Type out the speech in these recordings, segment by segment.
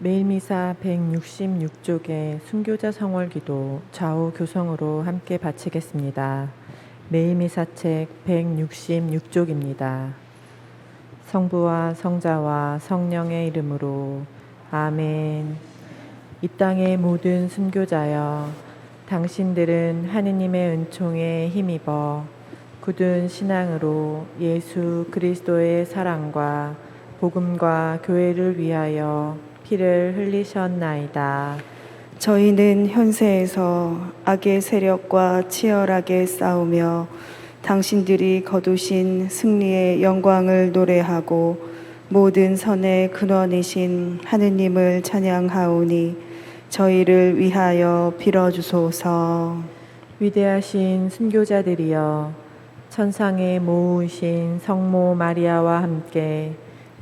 매일미사 166쪽의 순교자 성월기도 좌우 교성으로 함께 바치겠습니다. 매일미사책 166쪽입니다. 성부와 성자와 성령의 이름으로 아멘. 이 땅의 모든 순교자여, 당신들은 하느님의 은총에 힘입어 굳은 신앙으로 예수 그리스도의 사랑과 복음과 교회를 위하여 피를 흘리셨나이다. 저희는 현세에서 악의 세력과 치열하게 싸우며 당신들이 거두신 승리의 영광을 노래하고 모든 선의 근원이신 하느님을 찬양하오니 저희를 위하여 빌어주소서. 위대하신 순교자들이여, 천상에 모으신 성모 마리아와 함께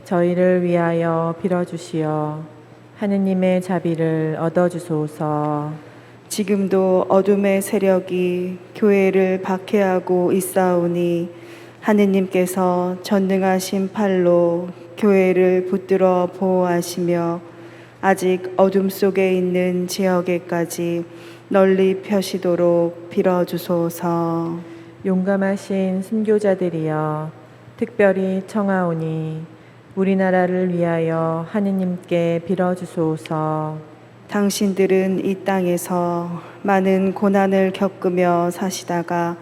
저희를 위하여 빌어주시어 하느님의 자비를 얻어주소서. 지금도 어둠의 세력이 교회를 박해하고 있사오니 하느님께서 전능하신 팔로 교회를 붙들어 보호하시며 아직 어둠 속에 있는 지역에까지 널리 펴시도록 빌어주소서. 용감하신 순교자들이여, 특별히 청하오니 우리나라를 위하여 하느님께 빌어주소서. 당신들은 이 땅에서 많은 고난을 겪으며 사시다가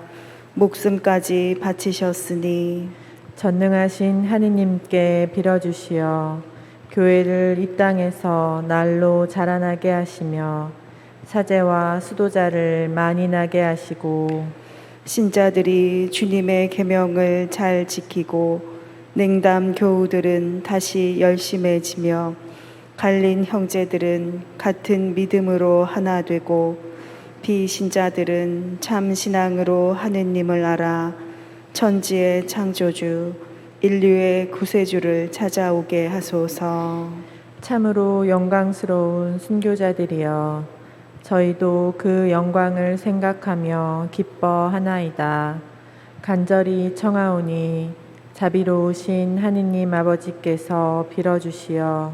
목숨까지 바치셨으니 전능하신 하느님께 빌어주시어 교회를 이 땅에서 날로 자라나게 하시며 사제와 수도자를 많이 나게 하시고 신자들이 주님의 계명을 잘 지키고 냉담 교우들은 다시 열심해지며 갈린 형제들은 같은 믿음으로 하나 되고 비신자들은 참 신앙으로 하느님을 알아 천지의 창조주 인류의 구세주를 찾아오게 하소서. 참으로 영광스러운 순교자들이여, 저희도 그 영광을 생각하며 기뻐하나이다. 간절히 청하오니 자비로우신 하느님 아버지께서 빌어주시어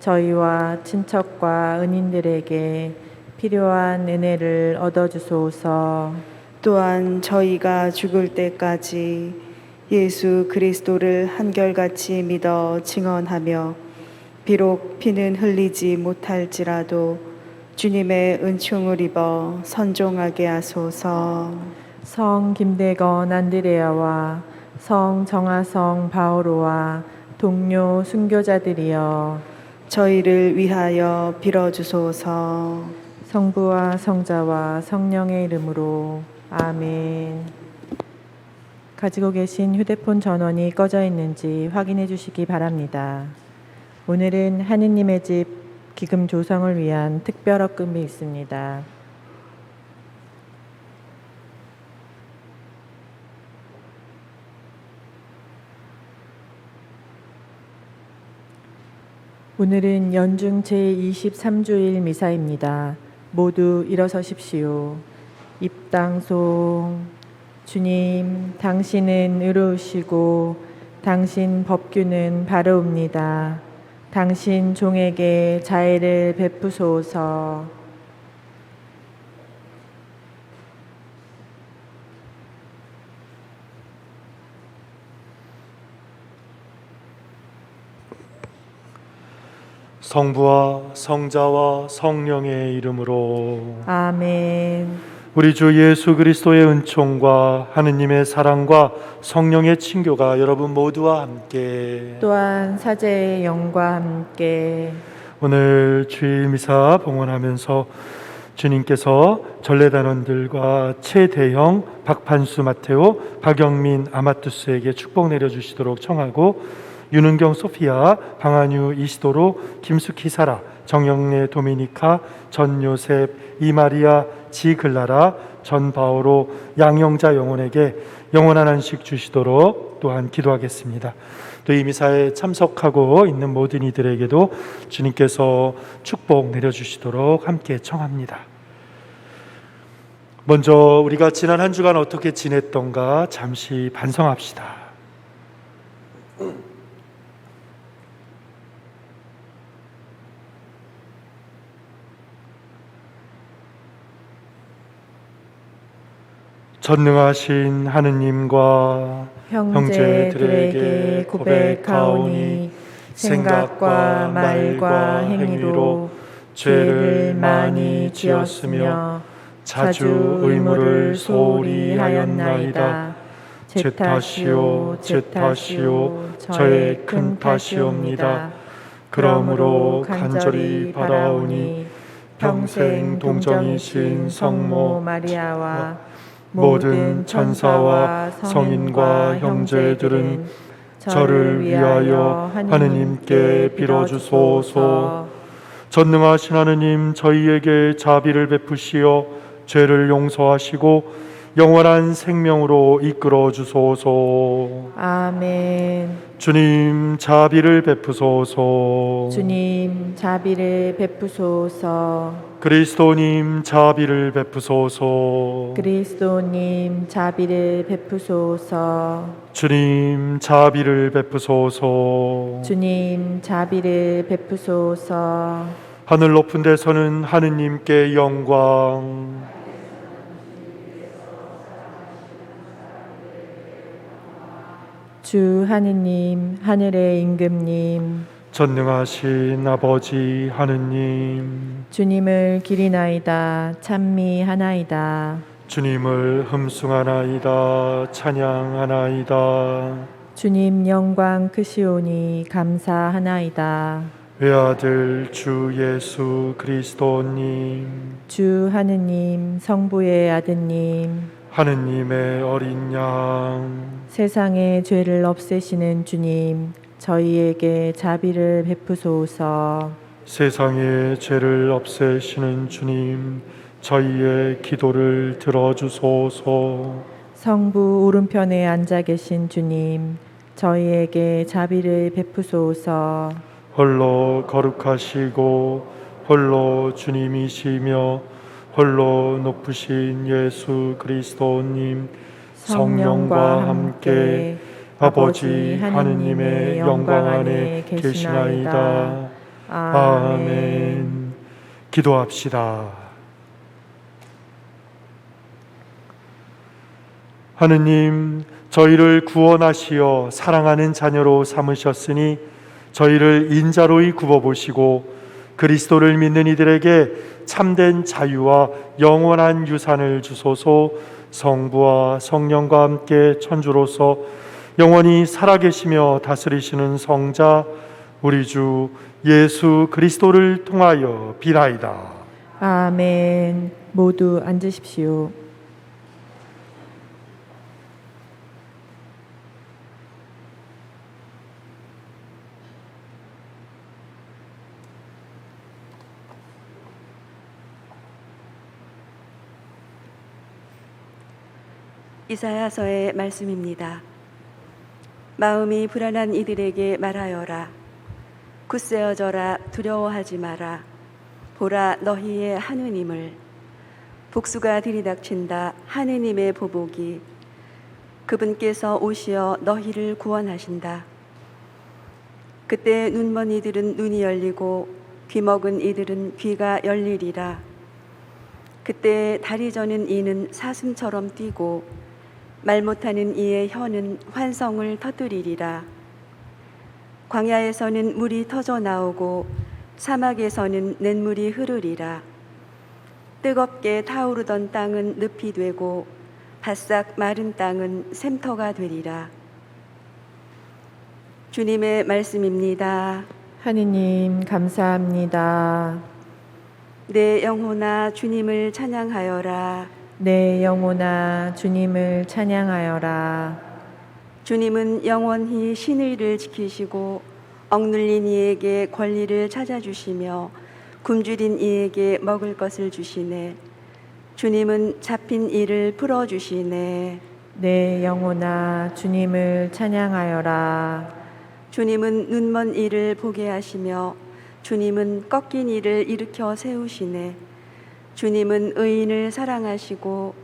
저희와 친척과 은인들에게 필요한 은혜를 얻어주소서. 또한 저희가 죽을 때까지 예수 그리스도를 한결같이 믿어 증언하며 비록 피는 흘리지 못할지라도 주님의 은총을 입어 선종하게 하소서. 성 김대건 안드레아와 성 정하성 바오로와 동료 순교자들이여, 저희를 위하여 빌어주소서. 성부와 성자와 성령의 이름으로 아멘. 가지고 계신 휴대폰 전원이 꺼져 있는지 확인해 주시기 바랍니다. 오늘은 하느님의 집 기금 조성을 위한 특별 헌금이 있습니다. 오늘은 연중 제23주일 미사입니다. 모두 일어서십시오. 입당송. 주님, 당신은 의로우시고 당신 법규는 바르옵니다. 당신 종에게 자애를 베푸소서. 성부와 성자와 성령의 이름으로 아멘. 우리 주 예수 그리스도의 은총과 하느님의 사랑과 성령의 친교가 여러분 모두와 함께 또한 사제의 영과 함께 오늘 주일 미사 봉헌하면서 주님께서 전례단원들과 최대형, 박판수 마테오, 박영민 아마투스에게 축복 내려주시도록 청하고 윤은경 소피아, 방한유 이시도로, 김숙희 사라, 정영래 도미니카, 전요셉, 이마리아, 지글라라, 전바오로, 양영자 영혼에게 영원한 안식 주시도록 또한 기도하겠습니다. 또 이 미사에 참석하고 있는 모든 이들에게도 주님께서 축복 내려주시도록 함께 청합니다. 먼저 우리가 지난 한 주간 어떻게 지냈던가 잠시 반성합시다. 전능하신 하느님과 형제들에게 고백하오니 생각과 말과 행위로 죄를 많이 지었으며 자주 의무를 소홀히 하였나이다. 제 탓이요 저의 큰 탓이옵니다. 그러므로 간절히 바라오니 평생 동정이신 성모 마리아와 모든 천사와 성인과 형제들은 저를 위하여 하느님께 빌어주소서. 전능하신 하느님, 저희에게 자비를 베푸시어 죄를 용서하시고 영원한 생명으로 이끌어 주소서. 아멘. 주님, 자비를 베푸소서. 주님 자비를 베푸소서. 그리스도님, 자비를 베푸소서. 그리스도님 자비를 베푸소서. 주님, 자비를 베푸소서. 주님 자비를 베푸소서. 하늘 높은 데서는 하느님께 영광, 주 하느님 하늘의 임금님 전능하신 아버지 하느님, 주님을 기리나이다 찬미하나이다. 주님을 흠숭하나이다 찬양하나이다. 주님 영광 크시오니 감사하나이다. 외아들 주 예수 그리스도님, 주 하느님 성부의 아드님 하느님의 어린 양, 세상의 죄를 없애시는 주님 저희에게 자비를 베푸소서. 세상의 죄를 없애시는 주님, 저희의 기도를 들어주소서. 성부 오른편에 앉아 계신 주님 저희에게 자비를 베푸소서. 홀로 거룩하시고 홀로 주님이시며 홀로 높으신 예수 그리스도님, 성령과 함께 아버지 하느님의 영광 안에 계시나이다. 아멘. 기도합시다. 하느님, 저희를 구원하시어 사랑하는 자녀로 삼으셨으니 저희를 인자로이 굽어보시고 그리스도를 믿는 이들에게 참된 자유와 영원한 유산을 주소서. 성부와 성령과 함께 천주로서 영원히 살아계시며 다스리시는 성자 우리 주 예수 그리스도를 통하여 비나이다. 아멘. 모두 앉으십시오. 이사야서의 말씀입니다. 마음이 불안한 이들에게 말하여라. 굳세어져라. 두려워하지 마라. 보라, 너희의 하느님을. 복수가 들이닥친다. 하느님의 보복이. 그분께서 오시어 너희를 구원하신다. 그때 눈먼 이들은 눈이 열리고 귀먹은 이들은 귀가 열리리라. 그때 다리 저는 이는 사슴처럼 뛰고 말 못하는 이의 혀는 환성을 터뜨리리라. 광야에서는 물이 터져 나오고 사막에서는 냇물이 흐르리라. 뜨겁게 타오르던 땅은 늪이 되고 바싹 마른 땅은 샘터가 되리라. 주님의 말씀입니다. 하느님 감사합니다. 내 영혼아 주님을 찬양하여라. 내 영혼아 주님을 찬양하여라. 주님은 영원히 신의를 지키시고 억눌린 이에게 권리를 찾아주시며 굶주린 이에게 먹을 것을 주시네. 주님은 잡힌 이를 풀어주시네. 내 영혼아 주님을 찬양하여라. 주님은 눈먼 이를 보게 하시며 주님은 꺾인 이를 일으켜 세우시네. 주님은 의인을 사랑하시고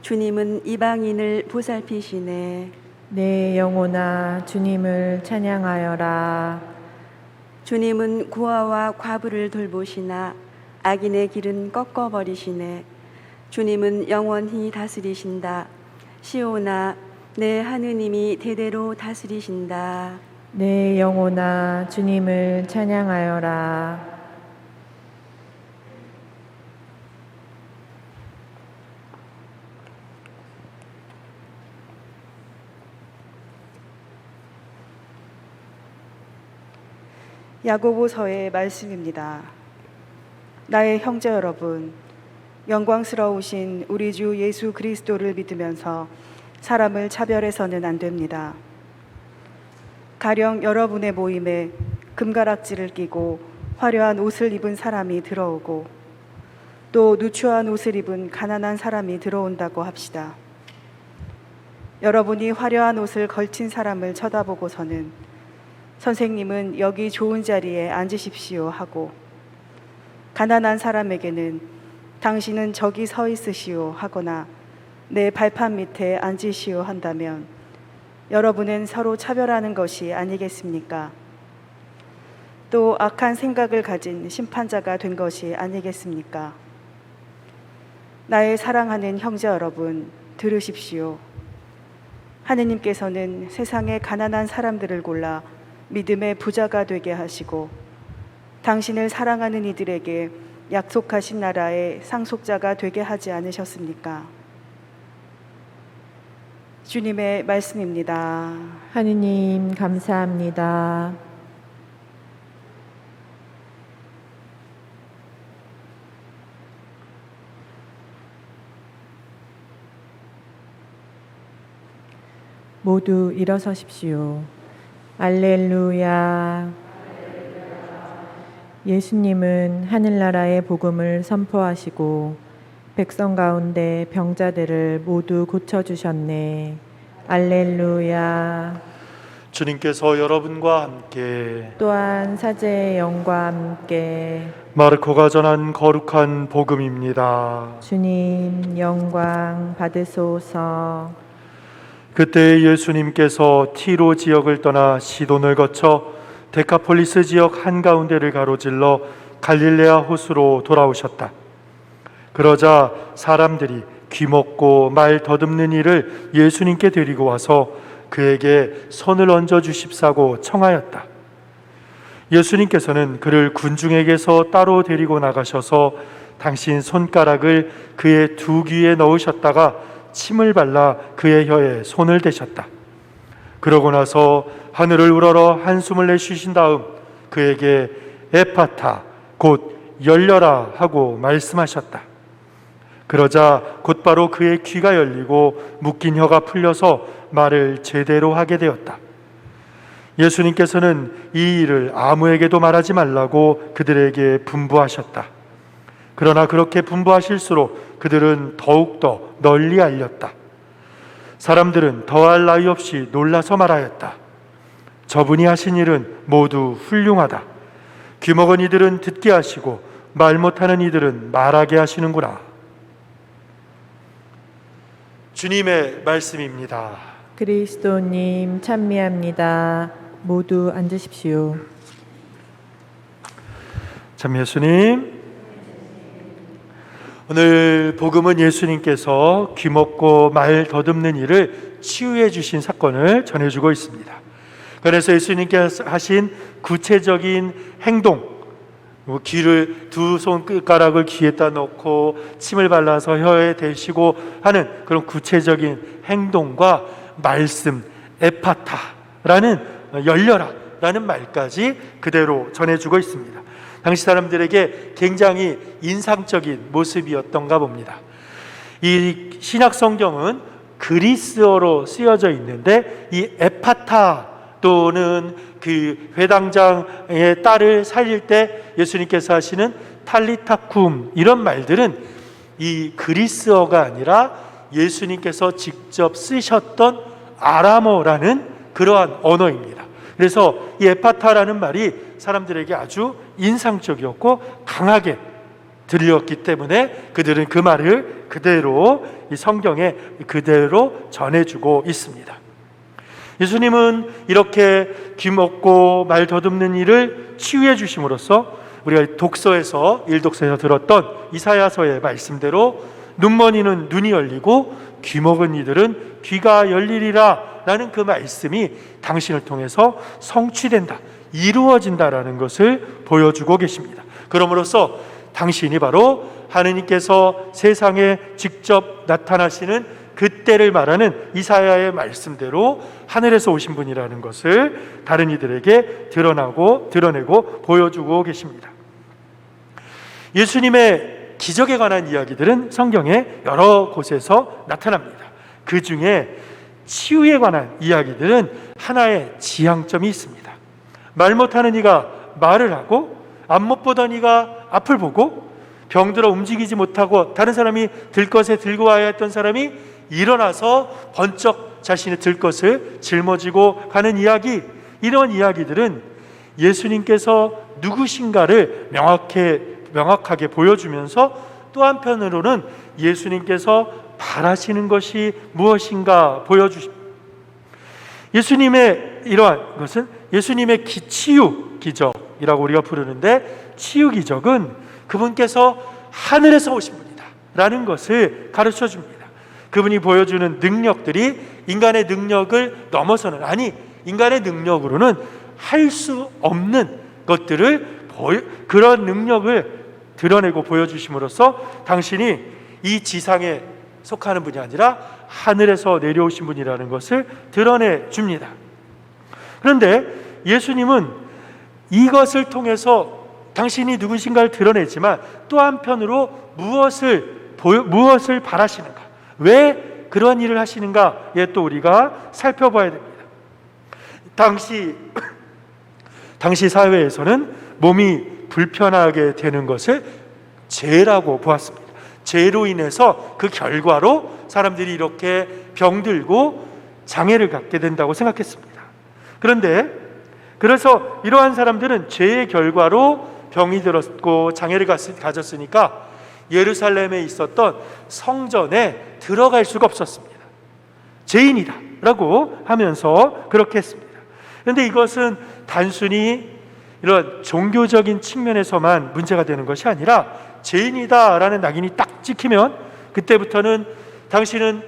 주님은 이방인을 보살피시네. 내 영혼아 주님을 찬양하여라. 주님은 고아와 과부를 돌보시나 악인의 길은 꺾어버리시네. 주님은 영원히 다스리신다. 시오나 내 하느님이 대대로 다스리신다. 내 영혼아 주님을 찬양하여라. 야고보서의 말씀입니다. 나의 형제 여러분, 영광스러우신 우리 주 예수 그리스도를 믿으면서 사람을 차별해서는 안 됩니다. 가령 여러분의 모임에 금가락지를 끼고 화려한 옷을 입은 사람이 들어오고 또 누추한 옷을 입은 가난한 사람이 들어온다고 합시다. 여러분이 화려한 옷을 걸친 사람을 쳐다보고서는 선생님은 여기 좋은 자리에 앉으십시오 하고 가난한 사람에게는 당신은 저기 서 있으시오 하거나 내 발판 밑에 앉으시오 한다면 여러분은 서로 차별하는 것이 아니겠습니까? 또 악한 생각을 가진 심판자가 된 것이 아니겠습니까? 나의 사랑하는 형제 여러분, 들으십시오. 하느님께서는 세상의 가난한 사람들을 골라 믿음의 부자가 되게 하시고 당신을 사랑하는 이들에게 약속하신 나라의 상속자가 되게 하지 않으셨습니까? 주님의 말씀입니다. 하느님 감사합니다. 모두 일어서십시오. 알렐루야. 예수님은 하늘나라의 복음을 선포하시고 백성 가운데 병자들을 모두 고쳐주셨네. 알렐루야. 주님께서 여러분과 함께 또한 사제의 영과 함께 마르코가 전한 거룩한 복음입니다. 주님 영광 받으소서. 그때 예수님께서 티로 지역을 떠나 시돈을 거쳐 데카폴리스 지역 한가운데를 가로질러 갈릴레아 호수로 돌아오셨다. 그러자 사람들이 귀먹고 말 더듬는 이를 예수님께 데리고 와서 그에게 손을 얹어 주십사고 청하였다. 예수님께서는 그를 군중에게서 따로 데리고 나가셔서 당신 손가락을 그의 두 귀에 넣으셨다가 침을 발라 그의 혀에 손을 대셨다. 그러고 나서 하늘을 우러러 한숨을 내쉬신 다음 그에게 에파타 곧 열려라 하고 말씀하셨다. 그러자 곧바로 그의 귀가 열리고 묶인 혀가 풀려서 말을 제대로 하게 되었다. 예수님께서는 이 일을 아무에게도 말하지 말라고 그들에게 분부하셨다. 그러나 그렇게 분부하실수록 그들은 더욱더 널리 알렸다. 사람들은 더할 나위 없이 놀라서 말하였다. 저분이 하신 일은 모두 훌륭하다. 귀먹은 이들은 듣게 하시고 말 못하는 이들은 말하게 하시는구나. 주님의 말씀입니다. 그리스도님 찬미합니다. 모두 앉으십시오. 참 예수님, 오늘 복음은 예수님께서 귀먹고 말 더듬는 이를 치유해 주신 사건을 전해주고 있습니다. 그래서 예수님께서 하신 구체적인 행동, 귀를 두 손가락을 귀에다 넣고 침을 발라서 혀에 대시고 하는 그런 구체적인 행동과 말씀, 에파타라는 열려라 라는 말까지 그대로 전해주고 있습니다. 당시 사람들에게 굉장히 인상적인 모습이었던가 봅니다. 이 신약 성경은 그리스어로 쓰여져 있는데 이 에파타 또는 그 회당장의 딸을 살릴 때 예수님께서 하시는 탈리타쿰 이런 말들은 이 그리스어가 아니라 예수님께서 직접 쓰셨던 아람어라는 그러한 언어입니다. 그래서 이 에파타라는 말이 사람들에게 아주 인상적이었고 강하게 들렸기 때문에 그들은 그 말을 그대로 이 성경에 그대로 전해주고 있습니다. 예수님은 이렇게 귀먹고 말 더듬는 이를 치유해 주심으로써 우리가 독서에서 일독서에서 들었던 이사야서의 말씀대로 눈먼이는 눈이 열리고 귀 먹은 이들은 귀가 열리리라 라는 그 말씀이 당신을 통해서 성취된다, 이루어진다라는 것을 보여주고 계십니다. 그러므로써 당신이 바로 하느님께서 세상에 직접 나타나시는 그때를 말하는 이사야의 말씀대로 하늘에서 오신 분이라는 것을 다른 이들에게 드러내고 보여주고 계십니다. 예수님의 기적에 관한 이야기들은 성경에 여러 곳에서 나타납니다. 그 중에 치유에 관한 이야기들은 하나의 지향점이 있습니다. 말 못하는 이가 말을 하고, 앞 못 보던 이가 앞을 보고, 병들어 움직이지 못하고 다른 사람이 들 것에 들고 와야 했던 사람이 일어나서 번쩍 자신의 들 것을 짊어지고 가는 이야기, 이런 이야기들은 예수님께서 누구신가를 명확하게 보여주면서 또 한편으로는 예수님께서 바라시는 것이 무엇인가 보여주십니다. 예수님의 이러한 것은 예수님의 치유 기적이라고 우리가 부르는데, 치유 기적은 그분께서 하늘에서 오신 분이다 라는 것을 가르쳐 줍니다. 그분이 보여주는 능력들이 인간의 능력을 넘어서는, 아니 인간의 능력으로는 할 수 없는 것들을, 그런 능력을 드러내고 보여주심으로써 당신이 이 지상에 속하는 분이 아니라 하늘에서 내려오신 분이라는 것을 드러내 줍니다. 그런데 예수님은 이것을 통해서 당신이 누구신가를 드러내지만 또 한편으로 무엇을 바라시는가, 왜 그런 일을 하시는가에 또 우리가 살펴봐야 됩니다. 당시 사회에서는 몸이 불편하게 되는 것을 죄라고 보았습니다. 죄로 인해서 그 결과로 사람들이 이렇게 병들고 장애를 갖게 된다고 생각했습니다. 그래서 이러한 사람들은 죄의 결과로 병이 들었고 장애를 가졌으니까 예루살렘에 있었던 성전에 들어갈 수가 없었습니다. 죄인이다 라고 하면서 그렇게 했습니다. 그런데 이것은 단순히 이런 종교적인 측면에서만 문제가 되는 것이 아니라, 죄인이다 라는 낙인이 딱 찍히면 그때부터는 당신은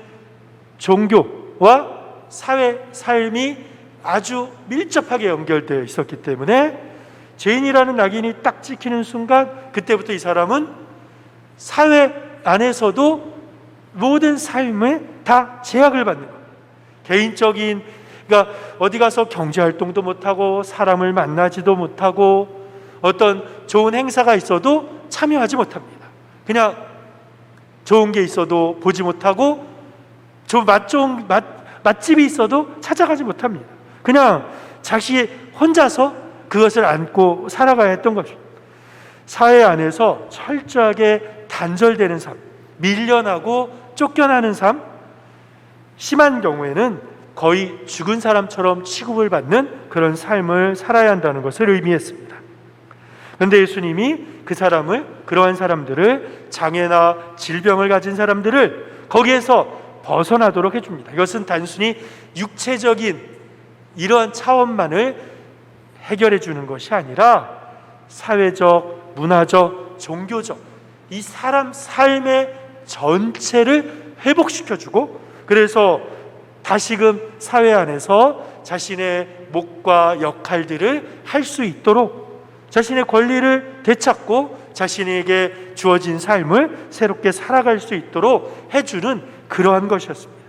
종교와 사회 삶이 아주 밀접하게 연결되어 있었기 때문에, 죄인이라는 낙인이 딱 찍히는 순간 그때부터 이 사람은 사회 안에서도 모든 삶에 다 제약을 받는 거예요. 개인적인, 그러니까 어디 가서 경제활동도 못하고 사람을 만나지도 못하고 어떤 좋은 행사가 있어도 참여하지 못합니다. 그냥 좋은 게 있어도 보지 못하고 좋은 맛집이 있어도 찾아가지 못합니다. 그냥 자기 혼자서 그것을 안고 살아가야 했던 것입니다. 사회 안에서 철저하게 단절되는 삶, 밀려나고 쫓겨나는 삶, 심한 경우에는 거의 죽은 사람처럼 취급을 받는 그런 삶을 살아야 한다는 것을 의미했습니다. 그런데 예수님이 그러한 사람들을, 장애나 질병을 가진 사람들을 거기에서 벗어나도록 해줍니다. 이것은 단순히 육체적인 이러한 차원만을 해결해 주는 것이 아니라 사회적, 문화적, 종교적 이 사람 삶의 전체를 회복시켜주고, 그래서 다시금 사회 안에서 자신의 몫과 역할들을 할 수 있도록 자신의 권리를 되찾고 자신에게 주어진 삶을 새롭게 살아갈 수 있도록 해주는 그러한 것이었습니다.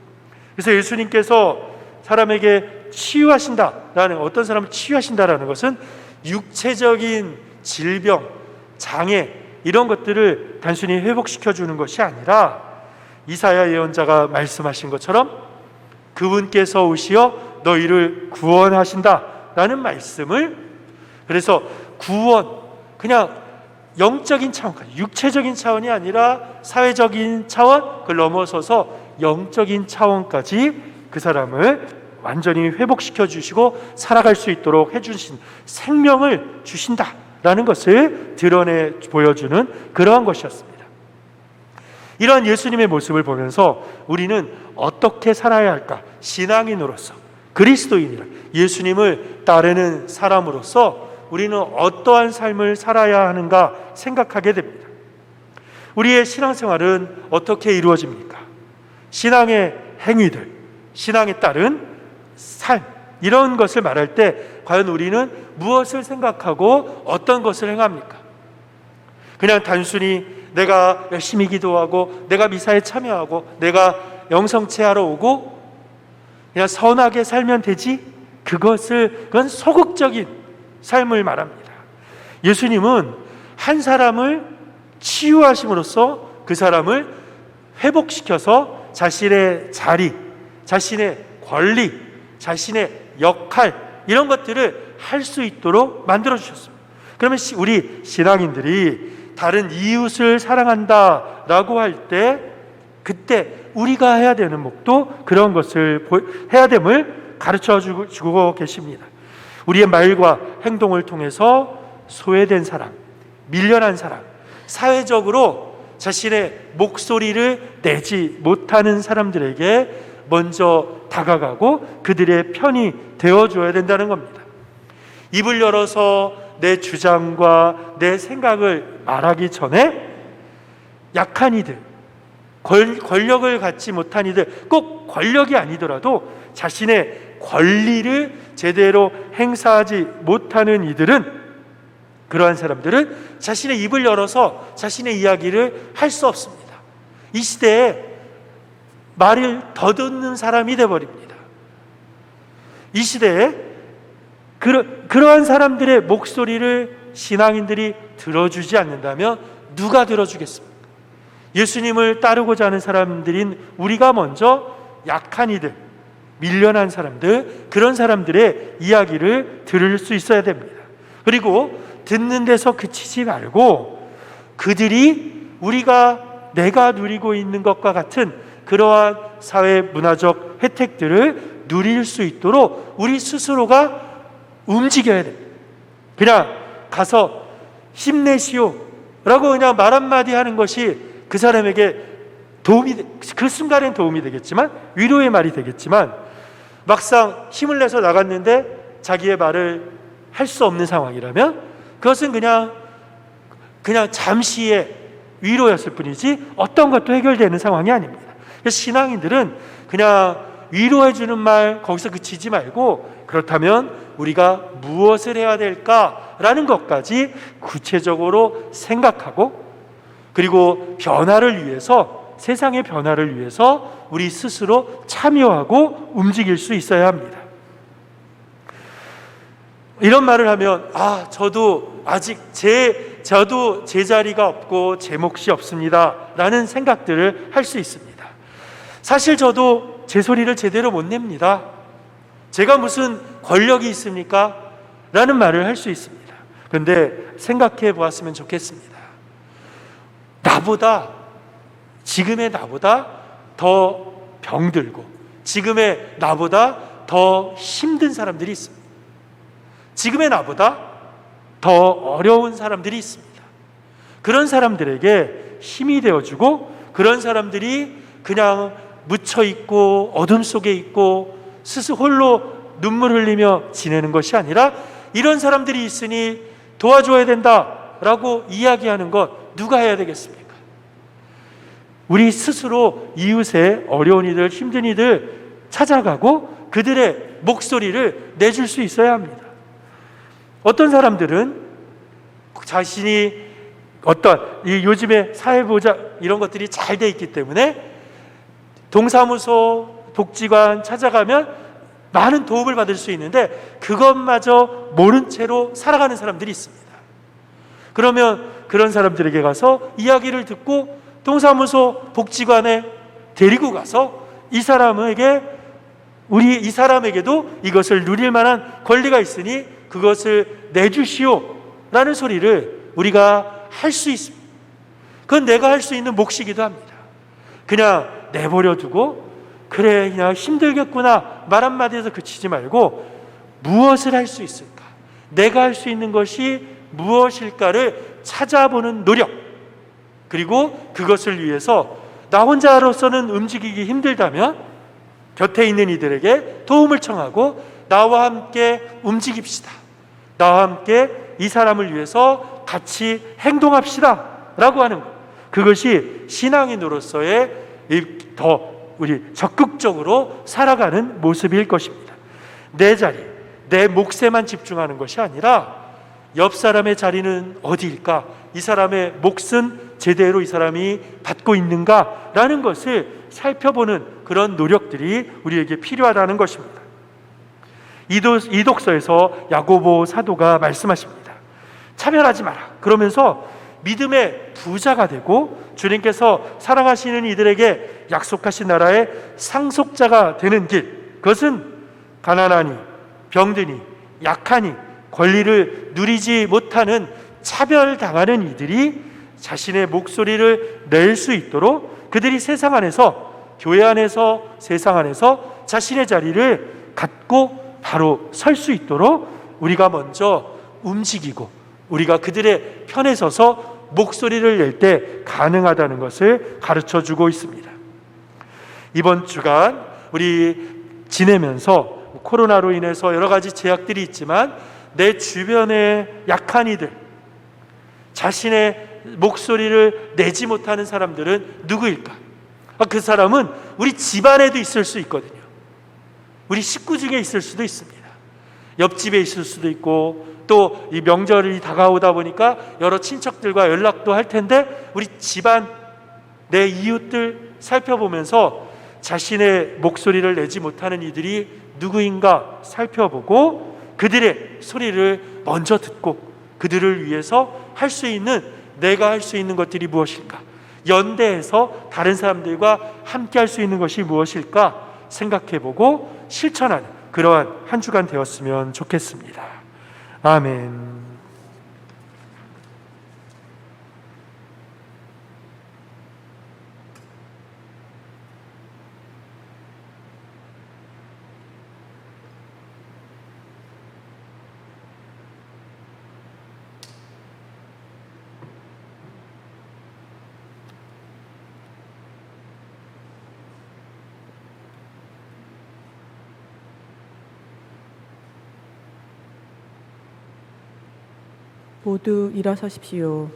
그래서 예수님께서 사람에게 치유하신다라는, 어떤 사람을 치유하신다라는 것은 육체적인 질병, 장애 이런 것들을 단순히 회복시켜주는 것이 아니라, 이사야 예언자가 말씀하신 것처럼 그분께서 오시어 너희를 구원하신다라는 말씀을, 그래서 구원, 그냥 영적인 차원까지, 육체적인 차원이 아니라 사회적인 차원, 그걸 넘어서서 영적인 차원까지 그 사람을 완전히 회복시켜 주시고 살아갈 수 있도록 해주신, 생명을 주신다라는 것을 드러내 보여주는 그러한 것이었습니다. 이러한 예수님의 모습을 보면서 우리는 어떻게 살아야 할까? 신앙인으로서, 그리스도인이라 예수님을 따르는 사람으로서 우리는 어떠한 삶을 살아야 하는가 생각하게 됩니다. 우리의 신앙생활은 어떻게 이루어집니까? 신앙의 행위들, 신앙에 따른 삶, 이런 것을 말할 때 과연 우리는 무엇을 생각하고 어떤 것을 행합니까? 그냥 단순히 내가 열심히 기도하고 내가 미사에 참여하고 내가 영성체하러 오고 그냥 선하게 살면 되지? 그건 소극적인 삶을 말합니다. 예수님은 한 사람을 치유하심으로써 그 사람을 회복시켜서 자신의 자리, 자신의 권리, 자신의 역할, 이런 것들을 할 수 있도록 만들어 주셨습니다. 그러면 우리 신앙인들이 다른 이웃을 사랑한다라고 할 때 그때 우리가 해야 되는 목도 그런 것을 해야 됨을 가르쳐 주고 계십니다. 우리의 말과 행동을 통해서 소외된 사람, 밀려난 사람, 사회적으로 자신의 목소리를 내지 못하는 사람들에게 먼저 다가가고 그들의 편이 되어줘야 된다는 겁니다. 입을 열어서 내 주장과 내 생각을 말하기 전에 약한 이들, 권력을 갖지 못한 이들, 꼭 권력이 아니더라도 자신의 권리를 제대로 행사하지 못하는 이들은, 그러한 사람들은 자신의 입을 열어서 자신의 이야기를 할 수 없습니다. 이 시대에 말을 더듬는 사람이 되어버립니다. 이 시대에 그러한 사람들의 목소리를 신앙인들이 들어주지 않는다면 누가 들어주겠습니까? 예수님을 따르고자 하는 사람들인 우리가 먼저 약한 이들, 밀려난 사람들, 그런 사람들의 이야기를 들을 수 있어야 됩니다. 그리고 듣는 데서 그치지 말고 그들이 내가 누리고 있는 것과 같은 그러한 사회 문화적 혜택들을 누릴 수 있도록 우리 스스로가 움직여야 됩니다. 그냥 가서 힘내시오 라고 그냥 말 한마디 하는 것이 그 사람에게 그 순간엔 도움이 되겠지만, 위로의 말이 되겠지만, 막상 힘을 내서 나갔는데 자기의 말을 할 수 없는 상황이라면 그것은 그냥 잠시의 위로였을 뿐이지 어떤 것도 해결되는 상황이 아닙니다. 그래서 신앙인들은 그냥 위로해주는 말 거기서 그치지 말고, 그렇다면 우리가 무엇을 해야 될까라는 것까지 구체적으로 생각하고, 그리고 변화를 위해서, 세상의 변화를 위해서 우리 스스로 참여하고 움직일 수 있어야 합니다. 이런 말을 하면 저도 아직 저도 제 자리가 없고 제 몫이 없습니다 라는 생각들을 할 수 있습니다. 사실 저도 제 소리를 제대로 못 냅니다. 제가 무슨 권력이 있습니까? 라는 말을 할 수 있습니다. 그런데 생각해 보았으면 좋겠습니다. 지금의 나보다 더 병들고 지금의 나보다 더 힘든 사람들이 있습니다. 지금의 나보다 더 어려운 사람들이 있습니다. 그런 사람들에게 힘이 되어주고, 그런 사람들이 그냥 묻혀있고 어둠 속에 있고 스스로 홀로 눈물 흘리며 지내는 것이 아니라, 이런 사람들이 있으니 도와줘야 된다라고 이야기하는 것 누가 해야 되겠습니까? 우리 스스로 이웃의 어려운 이들, 힘든 이들 찾아가고 그들의 목소리를 내줄 수 있어야 합니다. 어떤 사람들은 자신이 요즘에 사회보장 이런 것들이 잘 돼 있기 때문에 동사무소, 복지관 찾아가면 많은 도움을 받을 수 있는데 그것마저 모른 채로 살아가는 사람들이 있습니다. 그러면 그런 사람들에게 가서 이야기를 듣고 동사무소, 복지관에 데리고 가서 이 사람에게도 이것을 누릴 만한 권리가 있으니 그것을 내주시오 라는 소리를 우리가 할 수 있습니다. 그건 내가 할 수 있는 몫이기도 합니다. 그냥 내버려 두고 그래 그냥 힘들겠구나 말 한마디에서 그치지 말고, 무엇을 할 수 있을까? 내가 할 수 있는 것이 무엇일까를 찾아보는 노력, 그리고 그것을 위해서 나 혼자로서는 움직이기 힘들다면 곁에 있는 이들에게 도움을 청하고 나와 함께 움직입시다, 나와 함께 이 사람을 위해서 같이 행동합시다 라고 하는 것, 그것이 신앙인으로서의 더 우리 적극적으로 살아가는 모습일 것입니다. 내 자리, 내 몫에만 집중하는 것이 아니라 옆 사람의 자리는 어디일까? 이 사람의 몫은 제대로 이 사람이 받고 있는가라는 것을 살펴보는 그런 노력들이 우리에게 필요하다는 것입니다. 이 독서에서 야고보 사도가 말씀하십니다. 차별하지 마라. 그러면서 믿음의 부자가 되고 주님께서 사랑하시는 이들에게 약속하신 나라의 상속자가 되는 길, 그것은 가난하니, 병드니, 약하니, 권리를 누리지 못하는 차별당하는 이들이 자신의 목소리를 낼 수 있도록 그들이 세상 안에서, 교회 안에서, 세상 안에서 자신의 자리를 갖고 바로 설 수 있도록 우리가 먼저 움직이고 우리가 그들의 편에 서서 목소리를 낼 때 가능하다는 것을 가르쳐주고 있습니다. 이번 주간 우리 지내면서 코로나로 인해서 여러 가지 제약들이 있지만 내 주변의 약한 이들, 자신의 목소리를 내지 못하는 사람들은 누구일까? 그 사람은 우리 집안에도 있을 수 있거든요. 우리 식구 중에 있을 수도 있습니다. 옆집에 있을 수도 있고, 또 이 명절이 다가오다 보니까 여러 친척들과 연락도 할 텐데 우리 집안, 내 이웃들 살펴보면서 자신의 목소리를 내지 못하는 이들이 누구인가 살펴보고 그들의 소리를 먼저 듣고 그들을 위해서 할 수 있는, 내가 할 수 있는 것들이 무엇일까? 연대해서 다른 사람들과 함께 할 수 있는 것이 무엇일까 생각해보고 실천하는 그러한 한 주간 되었으면 좋겠습니다. 아멘. 모두 일어서십시오.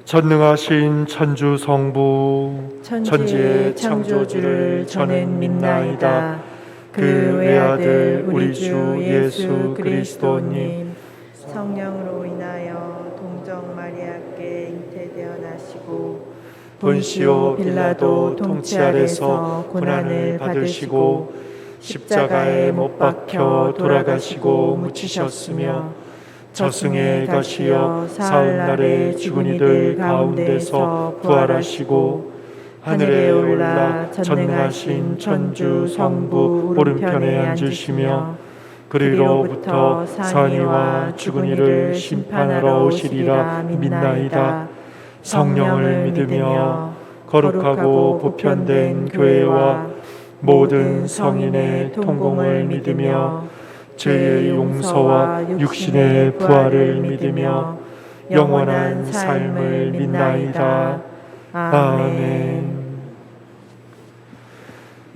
전능하신 천주 성부 천지의 창조주를 저는 믿나이다. 그 외아들 우리 주 예수 그리스도님 성령으로 인하여 동정 마리아께 잉태되어 나시고 본시오 빌라도 통치 아래서 고난을 받으시고 십자가에 못 박혀 돌아가시고 묻히셨으며 저승에 가시어 사흘날에 죽은 이들 가운데서 부활하시고 하늘에 올라 전능하신 천주 성부 오른편에 앉으시며 그리로부터 산이와 죽은 이를 심판하러 오시리라 믿나이다. 성령을 믿으며 거룩하고 보편된 교회와 모든 성인의 통공을 믿으며 죄의 용서와 육신의 부활을 믿으며 영원한 삶을 믿나이다. 아멘.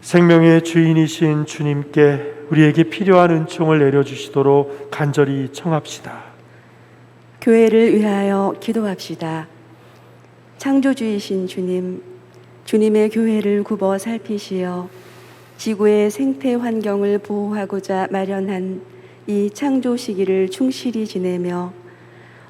생명의 주인이신 주님께 우리에게 필요한 은총을 내려주시도록 간절히 청합시다. 교회를 위하여 기도합시다. 창조주이신 주님, 주님의 교회를 굽어 살피시어 지구의 생태 환경을 보호하고자 마련한 이 창조 시기를 충실히 지내며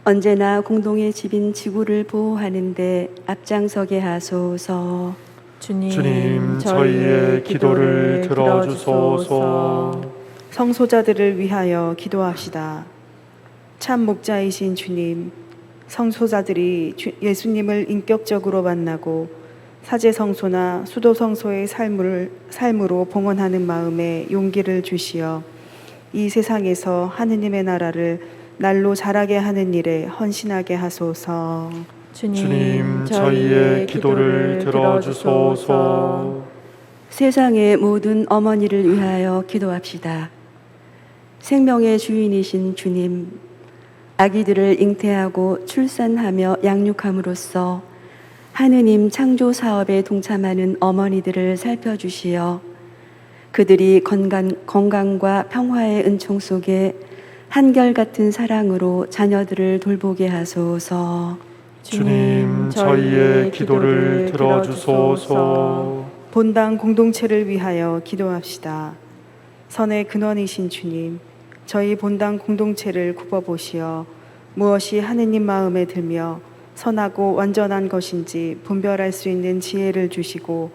언제나 공동의 집인 지구를 보호하는 데 앞장서게 하소서. 주님, 저희의 기도를 들어주소서. 성소자들을 위하여 기도합시다. 참 목자이신 주님, 성소자들이 예수님을 인격적으로 만나고 사제성소나 수도성소의 삶으로 봉헌하는 마음에 용기를 주시어 이 세상에서 하느님의 나라를 날로 자라게 하는 일에 헌신하게 하소서. 주님, 저희의 기도를 들어주소서. 세상의 모든 어머니를 위하여 기도합시다. 생명의 주인이신 주님, 아기들을 잉태하고 출산하며 양육함으로써 하느님 창조 사업에 동참하는 어머니들을 살펴주시어 그들이 건강과 평화의 은총 속에 한결같은 사랑으로 자녀들을 돌보게 하소서. 주님, 저희의 기도를 들어주소서. 본당 공동체를 위하여 기도합시다. 선의 근원이신 주님, 저희 본당 공동체를 굽어보시어 무엇이 하느님 마음에 들며 선하고 완전한 것인지 분별할 수 있는 지혜를 주시고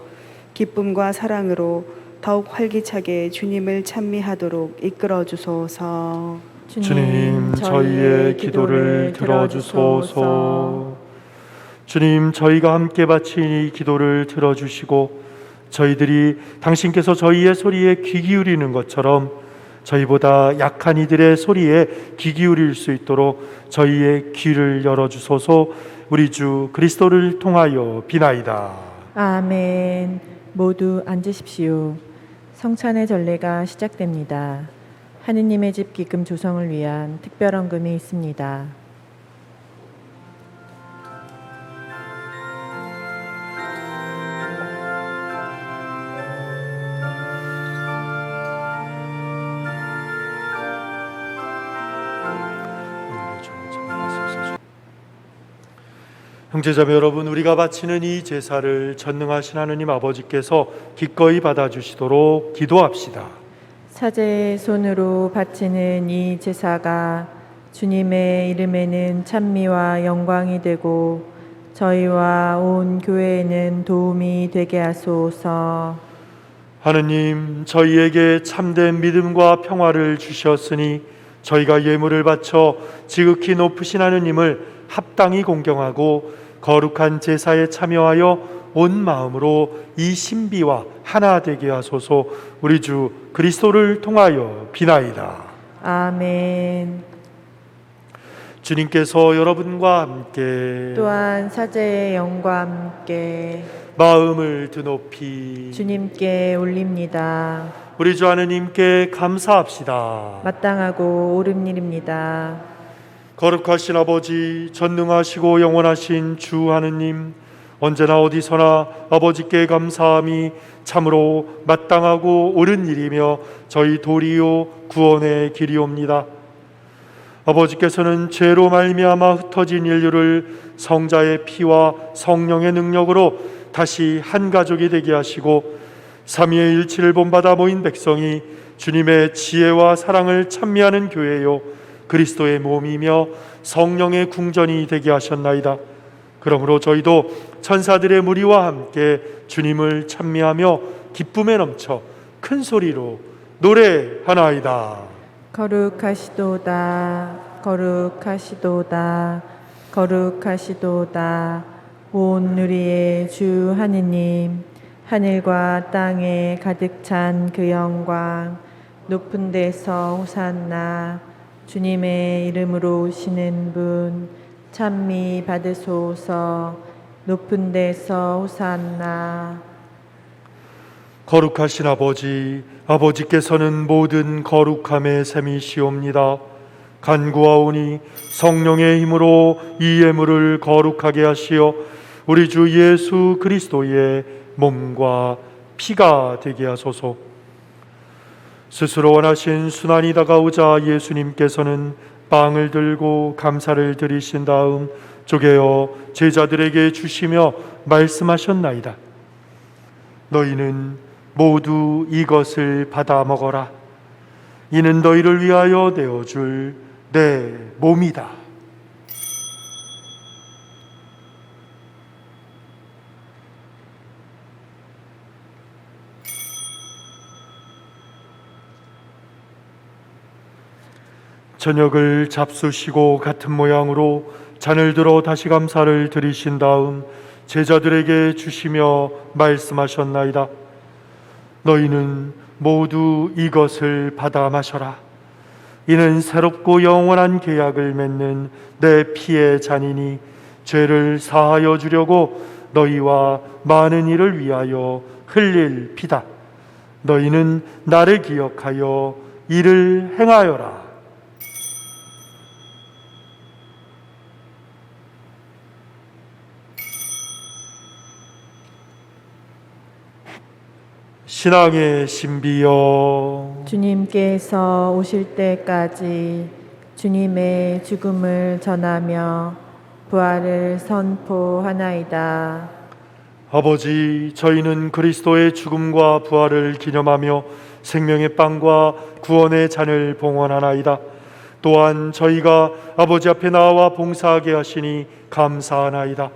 기쁨과 사랑으로 더욱 활기차게 주님을 찬미하도록 이끌어 주소서. 주님, 저희의 기도를 들어주소서. 주님, 저희가 함께 바친 이 기도를 들어주시고 저희들이 당신께서 저희의 소리에 귀 기울이는 것처럼 저희보다 약한 이들의 소리에 귀 기울일 수 있도록 저희의 귀를 열어주소서. 우리 주 그리스도를 통하여 비나이다. 아멘. 모두 앉으십시오. 성찬의 전례가 시작됩니다. 하느님의 집 기금 조성을 위한 특별 헌금이 있습니다. 형제자매 여러분, 우리가 바치는 이 제사를 전능하신 하느님 아버지께서 기꺼이 받아주시도록 기도합시다. 사제의 손으로 바치는 이 제사가 주님의 이름에는 찬미와 영광이 되고 저희와 온 교회에는 도움이 되게 하소서. 하느님, 저희에게 참된 믿음과 평화를 주셨으니 저희가 예물을 바쳐 지극히 높으신 하느님을 합당히 공경하고 거룩한 제사에 참여하여 온 마음으로 이 신비와 하나 되게 하소서. 우리 주 그리스도를 통하여 비나이다. 아멘. 주님께서 여러분과 함께 또한 사제의 영과 함께 마음을 드높이 주님께 올립니다. 우리 주 하느님께 감사합시다. 마땅하고 옳은 일입니다. 거룩하신 아버지, 전능하시고 영원하신 주 하느님, 언제나 어디서나 아버지께 감사함이 참으로 마땅하고 옳은 일이며 저희 도리요 구원의 길이옵니다. 아버지께서는 죄로 말미암아 흩어진 인류를 성자의 피와 성령의 능력으로 다시 한 가족이 되게 하시고 삼위의 일치를 본받아 모인 백성이 주님의 지혜와 사랑을 찬미하는 교회요 그리스도의 몸이며 성령의 궁전이 되게 하셨나이다. 그러므로 저희도 천사들의 무리와 함께 주님을 찬미하며 기쁨에 넘쳐 큰 소리로 노래하나이다. 거룩하시도다, 거룩하시도다, 거룩하시도다. 온 우리의 주 하느님, 하늘과 땅에 가득 찬 그 영광, 높은 데서 호산나. 주님의 이름으로 오시는 분 찬미 받으소서. 높은 데서 호산나. 거룩하신 아버지, 아버지께서는 모든 거룩함의 셈이시옵니다. 간구하오니 성령의 힘으로 이 예물을 거룩하게 하시어 우리 주 예수 그리스도의 몸과 피가 되게 하소서. 스스로 원하신 순환이 다가오자 예수님께서는 빵을 들고 감사를 드리신 다음 쪼개어 제자들에게 주시며 말씀하셨나이다. 너희는 모두 이것을 받아 먹어라. 이는 너희를 위하여 내어줄 내 몸이다. 저녁을 잡수시고 같은 모양으로 잔을 들어 다시 감사를 드리신 다음 제자들에게 주시며 말씀하셨나이다. 너희는 모두 이것을 받아 마셔라. 이는 새롭고 영원한 계약을 맺는 내 피의 잔이니 죄를 사하여 주려고 너희와 많은 이를 위하여 흘릴 피다. 너희는 나를 기억하여 이를 행하여라. 신앙의 신비여, 주님께서 오실 때까지 주님의 죽음을 전하며 부활을 선포하나이다. 아버지, 저희는 그리스도의 죽음과 부활을 기념하며 생명의 빵과 구원의 잔을 봉헌하나이다. 또한 저희가 아버지 앞에 나와 봉사하게 하시니 감사하나이다.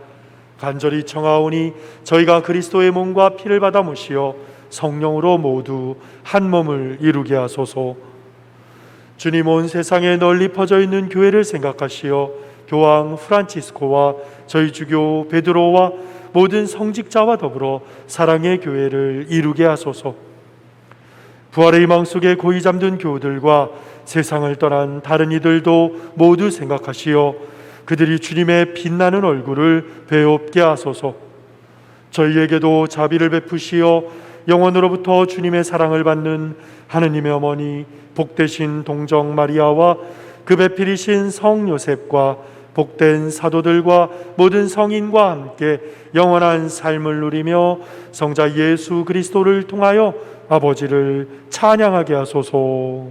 간절히 청하오니 저희가 그리스도의 몸과 피를 받아 모시어 성령으로 모두 한 몸을 이루게 하소서. 주님, 온 세상에 널리 퍼져 있는 교회를 생각하시어 교황 프란치스코와 저희 주교 베드로와 모든 성직자와 더불어 사랑의 교회를 이루게 하소서. 부활의 희망 속에 고이 잠든 교우들과 세상을 떠난 다른 이들도 모두 생각하시어 그들이 주님의 빛나는 얼굴을 배웁게 하소서. 저희에게도 자비를 베푸시어 영원으로부터 주님의 사랑을 받는 하느님의 어머니 복되신 동정 마리아와 그 배필이신 성 요셉과 복된 사도들과 모든 성인과 함께 영원한 삶을 누리며 성자 예수 그리스도를 통하여 아버지를 찬양하게 하소서.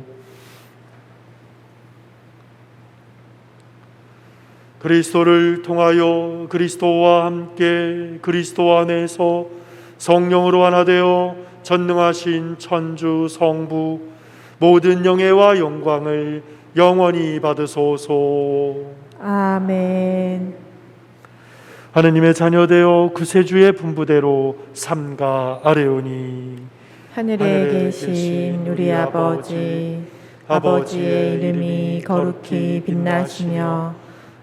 그리스도를 통하여 그리스도와 함께 그리스도 안에서 성령으로 하나 되어 전능하신 천주 성부 모든 영예와 영광을 영원히 받으소서. 아멘. 하느님의 자녀되어 구세주의 분부대로 삼가 아뢰오니 하늘에 계신 우리 아버지, 아버지의 이름이 거룩히 빛나시며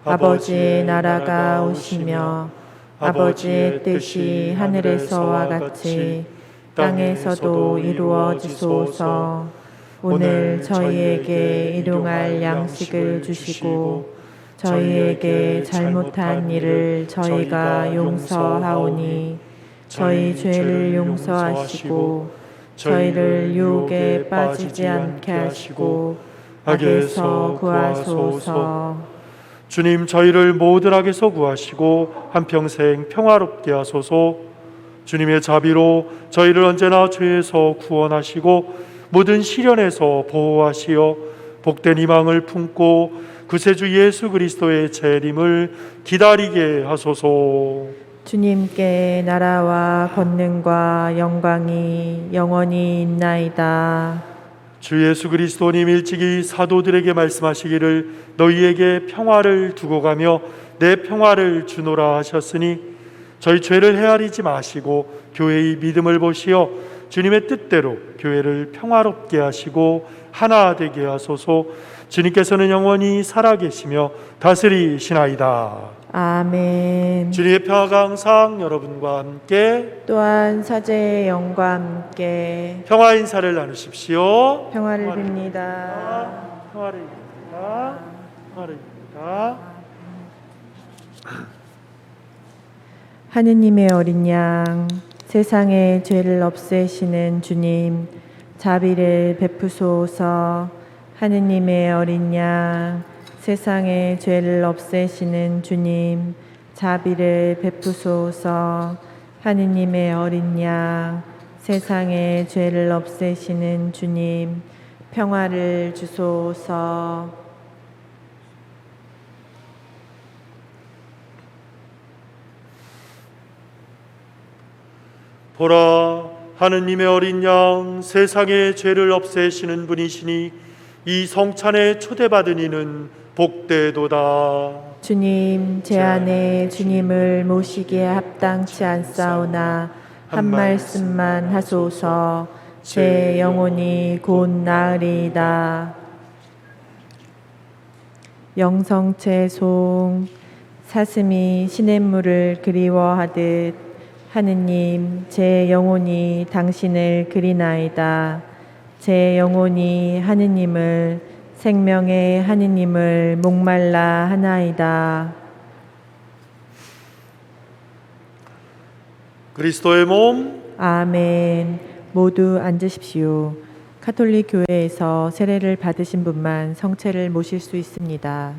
아버지의 나라가 오시며 아버지의 뜻이 하늘에서와 같이 땅에서도 이루어지소서. 오늘 저희에게 일용할 양식을 주시고 저희에게 잘못한 일을 저희가 용서하오니 저희 죄를 용서하시고 저희를 유혹에 빠지지 않게 하시고 악에서 구하소서. 주님, 저희를 모든 악에서 구하시고 한평생 평화롭게 하소서. 주님의 자비로 저희를 언제나 죄에서 구원하시고 모든 시련에서 보호하시어 복된 희망을 품고 구세주 예수 그리스도의 재림을 기다리게 하소서. 주님께 나라와 권능과 영광이 영원히 있나이다. 주 예수 그리스도님 일찍이 사도들에게 말씀하시기를 너희에게 평화를 두고 가며 내 평화를 주노라 하셨으니 저희 죄를 헤아리지 마시고 교회의 믿음을 보시어 주님의 뜻대로 교회를 평화롭게 하시고 하나 되게 하소서. 주님께서는 영원히 살아계시며 다스리시나이다. 아멘. 주님의 평화가 항상 여러분과 함께 또한 사제의 영과 함께 평화 인사를 나누십시오. 평화를 빕니다. 평화를 빕니다. 평화를 빕니다. 하느님의 어린 양, 세상의 죄를 없애시는 주님, 자비를 베푸소서. 하느님의 어린 양, 세상의 죄를 없애시는 주님, 자비를 베푸소서. 하느님의 어린 양, 세상의 죄를 없애시는 주님, 평화를 주소서. 보라, 하느님의 어린 양, 세상의 죄를 없애시는 분이시니 이 성찬에 초대받은 이는 복되도다. 주님, 제 안에 주님을 모시기에 합당치 않사오나 한 말씀만 하소서. 제 영혼이 곧 나으리이다. 영성채송. 사슴이 시냇물을 그리워하듯 하느님, 제 영혼이 당신을 그리나이다. 제 영혼이 하느님을, 생명의 하느님을 목말라 하나이다. 그리스도의 몸. 아멘. 모두 앉으십시오. 카톨릭 교회에서 세례를 받으신 분만 성체를 모실 수 있습니다.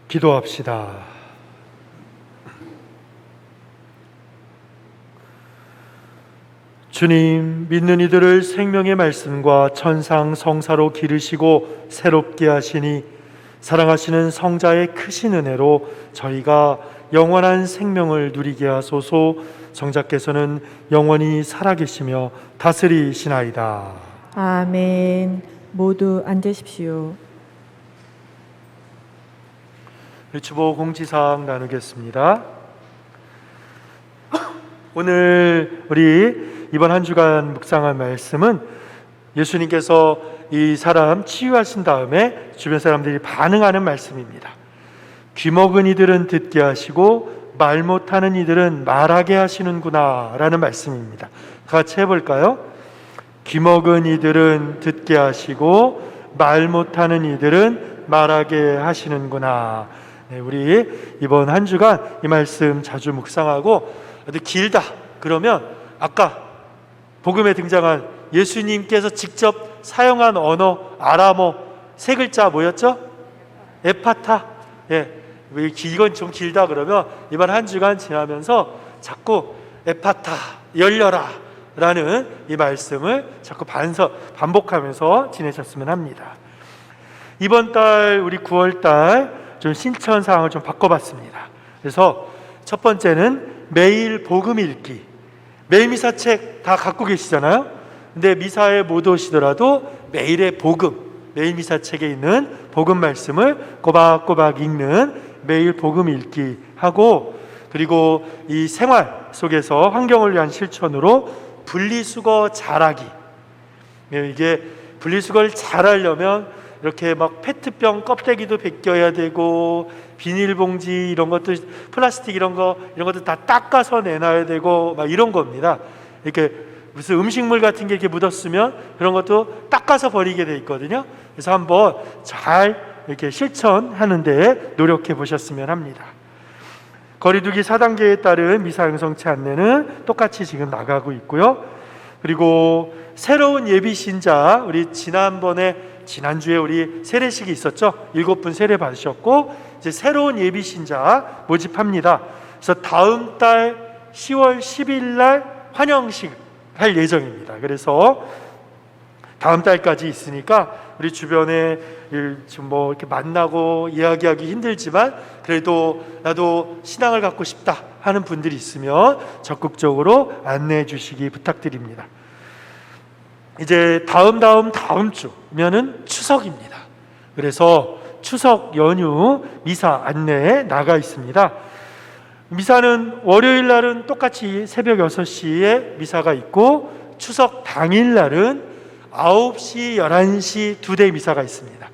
기도합시다. 주님, 믿는 이들을 생명의 말씀과 천상 성사로 기르시고 새롭게 하시니 사랑하시는 성자의 크신 은혜로 저희가 영원한 생명을 누리게 하소서. 성자께서는 영원히 살아계시며 다스리시나이다. 아멘. 모두 앉으십시오. 주보 공지사항 나누겠습니다. 오늘 우리 이번 한 주간 묵상할 말씀은 예수님께서 이 사람 치유하신 다음에 주변 사람들이 반응하는 말씀입니다. 귀 먹은 이들은 듣게 하시고 말 못하는 이들은 말하게 하시는구나 라는 말씀입니다. 같이 해볼까요? 귀 먹은 이들은 듣게 하시고 말 못하는 이들은 말하게 하시는구나. 네, 우리 이번 한 주간 이 말씀 자주 묵상하고 아주 길다 그러면 아까 복음에 등장한 예수님께서 직접 사용한 언어 아람어 세 글자 뭐였죠? 에파타. 예, 이건 좀 길다 그러면 이번 한 주간 지나면서 자꾸 에파타 열려라 라는 이 말씀을 자꾸 반복하면서 지내셨으면 합니다. 이번 달 우리 9월 달 좀 실천 사항을 좀 바꿔봤습니다. 그래서 첫 번째는 매일 복음 읽기. 매일 미사책 다 갖고 계시잖아요. 근데 미사에 못 오시더라도 매일의 복음, 매일 미사책에 있는 복음 말씀을 꼬박꼬박 읽는 매일 복음 읽기 하고, 그리고 이 생활 속에서 환경을 위한 실천으로 분리수거 잘하기. 이게 분리수거를 잘하려면 이렇게 막 페트병 껍데기도 벗겨야 되고 비닐봉지 이런 것도 플라스틱 이런 것도 다 닦아서 내놔야 되고 막 이런 겁니다. 이렇게 무슨 음식물 같은 게 이렇게 묻었으면 그런 것도 닦아서 버리게 돼 있거든요. 그래서 한번 잘 이렇게 실천하는 데 노력해 보셨으면 합니다. 거리두기 4단계에 따른 미사 형성체 안내는 똑같이 지금 나가고 있고요. 그리고 새로운 예비 신자, 우리 지난주에 우리 세례식이 있었죠. 7분 세례 받으셨고 이제 새로운 예비 신자 모집합니다. 그래서 다음 달 10월 10일 날 환영식 할 예정입니다. 그래서 다음 달까지 있으니까 우리 주변에 좀 뭐 이렇게 만나고 이야기하기 힘들지만 그래도 나도 신앙을 갖고 싶다 하는 분들이 있으면 적극적으로 안내해 주시기 부탁드립니다. 이제 다음 주면은 추석입니다. 그래서 추석 연휴 미사 안내에 나가 있습니다. 미사는 월요일 날은 똑같이 새벽 6시에 미사가 있고 추석 당일 날은 9시, 11시 2대 미사가 있습니다.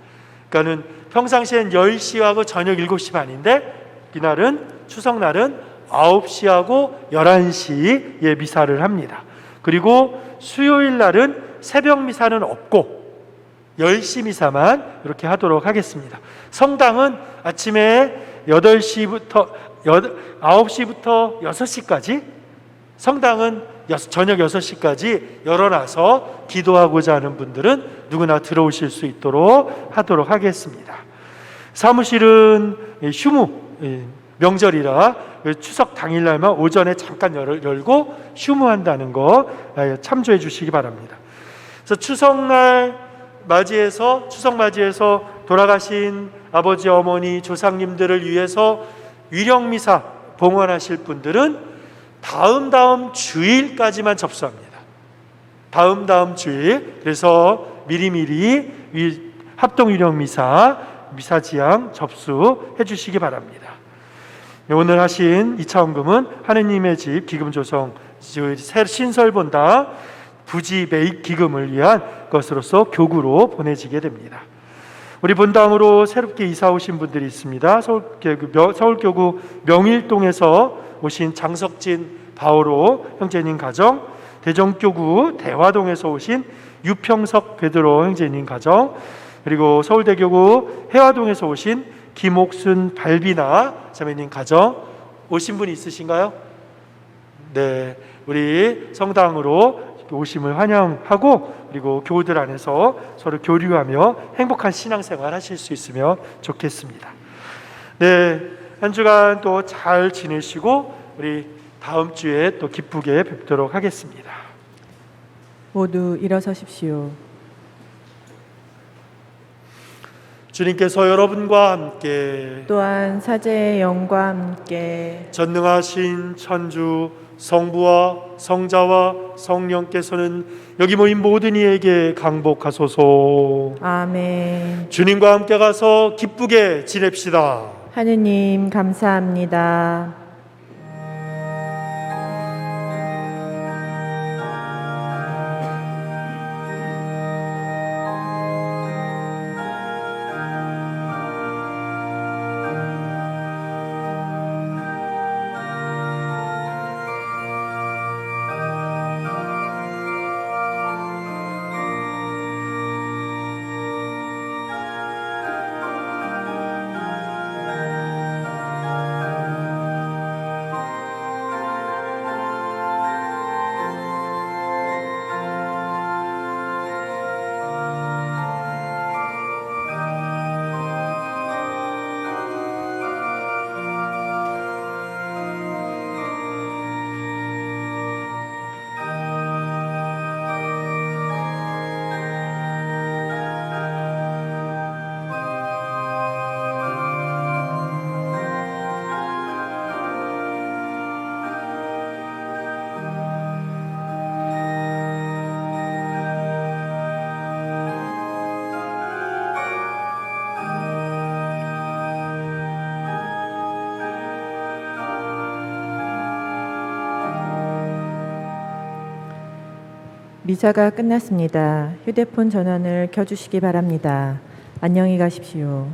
그러니까는 평상시엔 10시하고 저녁 7시 반인데 이날은 추석날은 9시하고 11시에 미사를 합니다. 그리고 수요일 날은 새벽 미사는 없고 10시 미사만 이렇게 하도록 하겠습니다. 성당은 아침에 9시부터 9시부터 6시까지 성당은 저녁 6시까지 열어놔서 기도하고자 하는 분들은 누구나 들어오실 수 있도록 하도록 하겠습니다. 사무실은 휴무 명절이라 추석 당일날만 오전에 잠깐 열고 휴무한다는 거 참조해 주시기 바랍니다. 그래서 추석 맞이해서 돌아가신 아버지 어머니 조상님들을 위해서 위령미사 봉헌하실 분들은 다음 주일까지만 접수합니다. 다음 주일. 그래서 미리미리 합동 위령미사 미사지향 접수해 주시기 바랍니다. 오늘 하신 이차원금은 하느님의 집 기금 조성 신설본당 부지 매입 기금을 위한 것으로서 교구로 보내지게 됩니다. 우리 본당으로 새롭게 이사 오신 분들이 있습니다. 서울교구 명일동에서 오신 장석진 바오로 형제님 가정, 대전교구 대화동에서 오신 유평석 베드로 형제님 가정, 그리고 서울대교구 해화동에서 오신 김옥순 발비나 자매님 가정 오신 분이 있으신가요? 네, 우리 성당으로 오심을 환영하고 그리고 교우들 안에서 서로 교류하며 행복한 신앙생활 하실 수 있으면 좋겠습니다. 네, 한 주간 또 잘 지내시고 우리 다음 주에 또 기쁘게 뵙도록 하겠습니다. 모두 일어서십시오. 주님께서 여러분과 함께 또한 사제의 영과 함께 전능하신 천주 성부와 성자와 성령께서는 여기 모인 모든 이에게 강복하소서. 아멘. 주님과 함께 가서 기쁘게 지냅시다. 하느님 감사합니다. 미사가 끝났습니다. 휴대폰 전원을 켜주시기 바랍니다. 안녕히 가십시오.